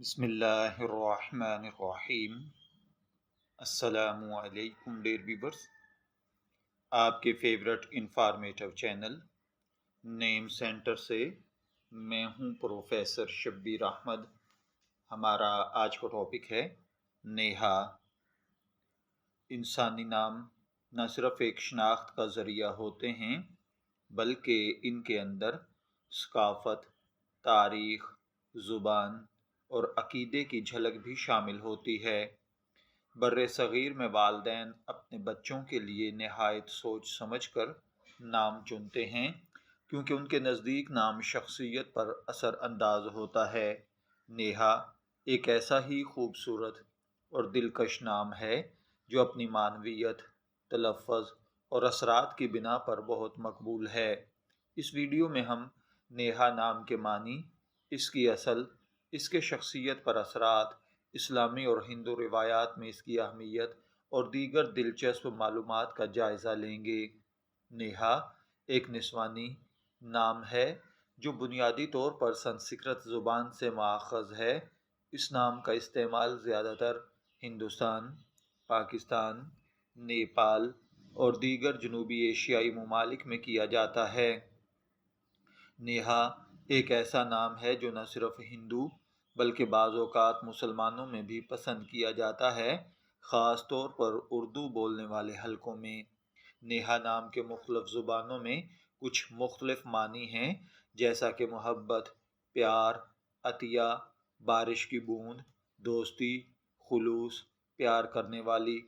بسم اللہ الرحمن الرحیم۔ السلام علیکم ڈیئر ویورز، آپ کے فیورٹ انفارمیٹو چینل نیم سینٹر سے میں ہوں پروفیسر شبیر احمد۔ ہمارا آج کا ٹاپک ہے نیہا۔ انسانی نام نہ صرف ایک شناخت کا ذریعہ ہوتے ہیں بلکہ ان کے اندر ثقافت، تاریخ، زبان اور عقیدے کی جھلک بھی شامل ہوتی ہے۔ بر صغیر میں والدین اپنے بچوں کے لیے نہایت سوچ سمجھ کر نام چنتے ہیں، کیونکہ ان کے نزدیک نام شخصیت پر اثر انداز ہوتا ہے۔ نیہا ایک ایسا ہی خوبصورت اور دلکش نام ہے جو اپنی معنویت، تلفظ اور اثرات کی بنا پر بہت مقبول ہے۔ اس ویڈیو میں ہم نیہا نام کے معنی، اس کی اصل، اس کے شخصیت پر اثرات، اسلامی اور ہندو روایات میں اس کی اہمیت اور دیگر دلچسپ معلومات کا جائزہ لیں گے۔ نیہا ایک نسوانی نام ہے جو بنیادی طور پر سنسکرت زبان سے ماخذ ہے۔ اس نام کا استعمال زیادہ تر ہندوستان، پاکستان، نیپال اور دیگر جنوبی ایشیائی ممالک میں کیا جاتا ہے۔ نیہا ایک ایسا نام ہے جو نہ صرف ہندو بلکہ بعض اوقات مسلمانوں میں بھی پسند کیا جاتا ہے، خاص طور پر اردو بولنے والے حلقوں میں۔ نیہا نام کے مختلف زبانوں میں کچھ مختلف معنی ہیں، جیسا کہ محبت، پیار، عطیہ، بارش کی بوند، دوستی، خلوص، پیار کرنے والی۔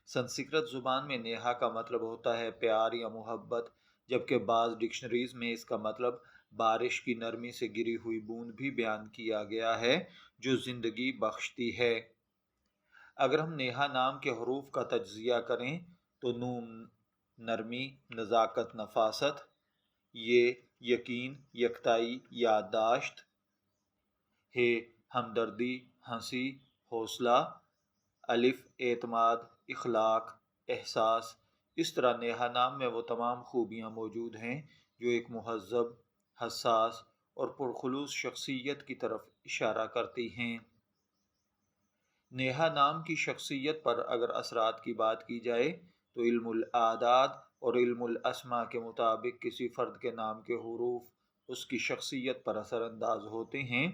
سنسکرت زبان میں نیہا کا مطلب ہوتا ہے پیار یا محبت، جبکہ بعض ڈکشنریز میں اس کا مطلب بارش کی نرمی سے گری ہوئی بوند بھی بیان کیا گیا ہے جو زندگی بخشتی ہے۔ اگر ہم نیہا نام کے حروف کا تجزیہ کریں تو نون نرمی، نزاکت، نفاست، یہ یقین، یکتائی، یادداشت، ہے ہمدردی، ہنسی، حوصلہ، الف اعتماد، اخلاق، احساس۔ اس طرح نیہا نام میں وہ تمام خوبیاں موجود ہیں جو ایک مہذب، حساس اور پرخلوص شخصیت کی طرف اشارہ کرتی ہیں۔ نیہا نام کی شخصیت پر اگر اثرات کی بات کی جائے تو علم الاعداد اور علم الاسماء کے مطابق کسی فرد کے نام کے حروف اس کی شخصیت پر اثر انداز ہوتے ہیں۔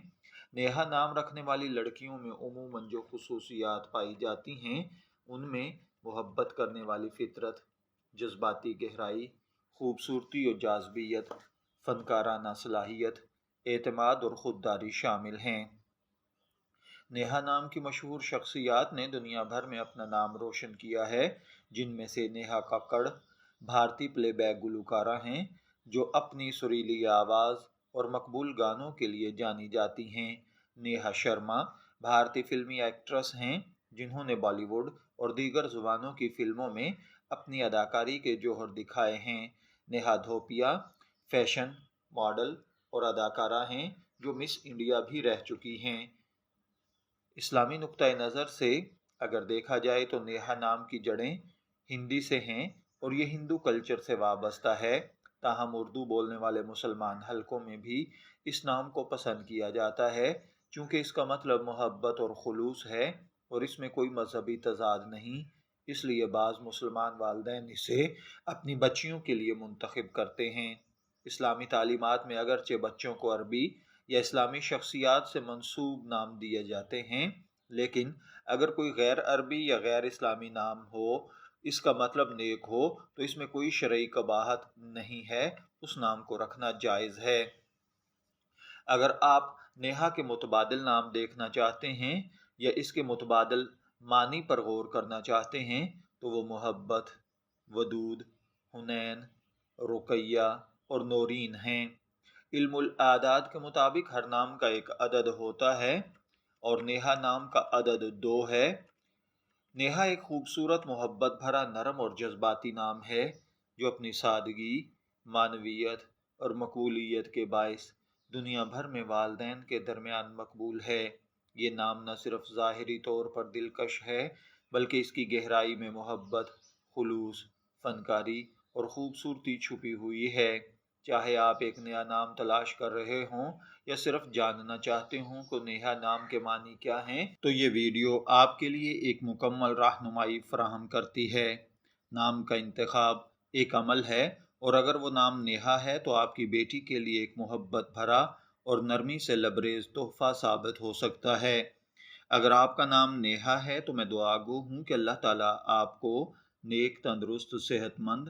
نیہا نام رکھنے والی لڑکیوں میں عموماً جو خصوصیات پائی جاتی ہیں ان میں محبت کرنے والی فطرت، جذباتی گہرائی، خوبصورتی اور جاذبیت، فنکارانہ صلاحیت، اعتماد اور خودداری شامل ہیں۔ نیہا نام کی مشہور شخصیات نے دنیا بھر میں اپنا نام روشن کیا ہے، جن میں سے نیہا ککڑ بھارتی پلے بیک گلوکارہ ہیں جو اپنی سریلی آواز اور مقبول گانوں کے لیے جانی جاتی ہیں۔ نیہا شرما بھارتی فلمی ایکٹریس ہیں جنہوں نے بالی ووڈ اور دیگر زبانوں کی فلموں میں اپنی اداکاری کے جوہر دکھائے ہیں۔ نیہا دھوپیا فیشن ماڈل اور اداکارہ ہیں جو مس انڈیا بھی رہ چکی ہیں۔ اسلامی نقطہ نظر سے اگر دیکھا جائے تو نیہا نام کی جڑیں ہندی سے ہیں اور یہ ہندو کلچر سے وابستہ ہے، تاہم اردو بولنے والے مسلمان حلقوں میں بھی اس نام کو پسند کیا جاتا ہے چونکہ اس کا مطلب محبت اور خلوص ہے اور اس میں کوئی مذہبی تضاد نہیں، اس لیے بعض مسلمان والدین اسے اپنی بچیوں کے لیے منتخب کرتے ہیں۔ اسلامی تعلیمات میں اگرچہ بچوں کو عربی یا اسلامی شخصیات سے منسوب نام دیے جاتے ہیں، لیکن اگر کوئی غیر عربی یا غیر اسلامی نام ہو، اس کا مطلب نیک ہو، تو اس میں کوئی شرعی قباحت نہیں ہے، اس نام کو رکھنا جائز ہے۔ اگر آپ نیہا کے متبادل نام دیکھنا چاہتے ہیں یا اس کے متبادل معنی پر غور کرنا چاہتے ہیں تو وہ محبت، ودود، حنین، رقیہ اور نورین ہیں۔ علم الاعداد کے مطابق ہر نام کا ایک عدد ہوتا ہے اور نیہا نام کا عدد 2 ہے۔ نیہا ایک خوبصورت، محبت بھرا، نرم اور جذباتی نام ہے جو اپنی سادگی، معنویت اور مقبولیت کے باعث دنیا بھر میں والدین کے درمیان مقبول ہے۔ یہ نام نہ صرف ظاہری طور پر دلکش ہے بلکہ اس کی گہرائی میں محبت، خلوص، فنکاری اور خوبصورتی چھپی ہوئی ہے۔ چاہے آپ ایک نیا نام تلاش کر رہے ہوں یا صرف جاننا چاہتے ہوں کہ نیا نام کے معنی کیا ہیں، تو یہ ویڈیو آپ کے لیے ایک مکمل رہنمائی فراہم کرتی ہے۔ نام کا انتخاب ایک عمل ہے، اور اگر وہ نام نیہا ہے تو آپ کی بیٹی کے لیے ایک محبت بھرا اور نرمی سے لبریز تحفہ ثابت ہو سکتا ہے۔ اگر آپ کا نام نیہا ہے تو میں دعا گو ہوں کہ اللہ تعالیٰ آپ کو نیک، تندرست، صحت مند،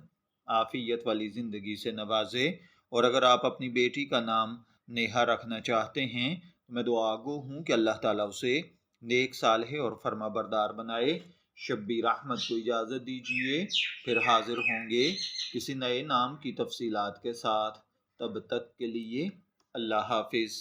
عافیت والی زندگی سے نوازے، اور اگر آپ اپنی بیٹی کا نام نیہا رکھنا چاہتے ہیں تو میں دعا گو ہوں کہ اللہ تعالیٰ اسے نیک، صالح اور فرما بردار بنائے۔ شبیر احمد کو اجازت دیجیے، پھر حاضر ہوں گے کسی نئے نام کی تفصیلات کے ساتھ۔ تب تک کے لیے اللہ حافظ۔